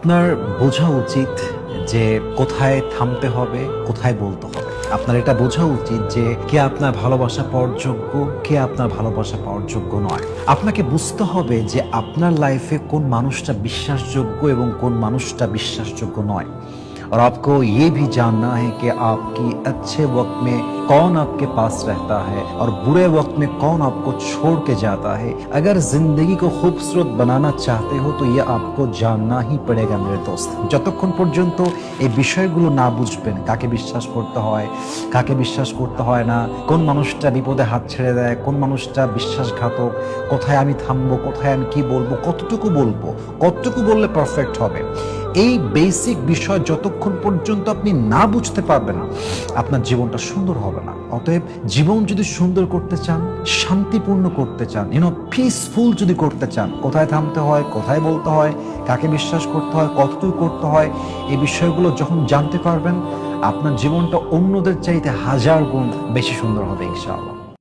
আপনার বোঝা উচিত যে কোথায় থামতে হবে, কোথায় বলতে হবে। আপনার এটা বোঝা উচিত যে কে আপনার ভালোবাসা পাওয়ার যোগ্য, কে আপনার ভালোবাসা পাওয়ার যোগ্য নয়। আপনাকে বুঝতে হবে যে আপনার লাইফে কোন মানুষটা বিশ্বাসযোগ্য এবং কোন মানুষটা বিশ্বাসযোগ্য নয়। और आपको ये भी जानना है कि आपकी अच्छे वक्त में कौन आपके पास रहता है और बुरे वक्त में कौन आपको छोड़ के जाता है। अगर जिंदगी को खूबसूरत बनाना चाहते हो तो ये आपको जानना ही पड़ेगा मेरे दोस्त। যতক্ষণ পর্যন্ত এই বিষয়গুলো না বুঝবেন, কাকে বিশ্বাস করতে হয়, কাকে বিশ্বাস করতে হয় না, কোন মানুষটা বিপদে হাত ছেড়ে দেয়, কোন মানুষটা বিশ্বাসঘাতক, কোথায় আমি থামবো, কোথায় আমি কি বলবো, কতটুকু বলবো, কতটুকু বললে পারফেক্ট হবে, এই বেসিক বিষয় যতক্ষণ পর্যন্ত আপনি না বুঝতে পারবেন না, আপনার জীবনটা সুন্দর হবে না। অতএব জীবন যদি সুন্দর করতে চান, শান্তিপূর্ণ করতে চান, পিসফুল যদি করতে চান, কোথায় থামতে হয়, কোথায় বলতে হয়, কাকে বিশ্বাস করতে হয়, কতটুকু করতে হয়, এই বিষয়গুলো যখন জানতে পারবেন, আপনার জীবনটা অন্যদের চাইতে হাজার গুণ বেশি সুন্দর হবে ইনশাআল্লাহ।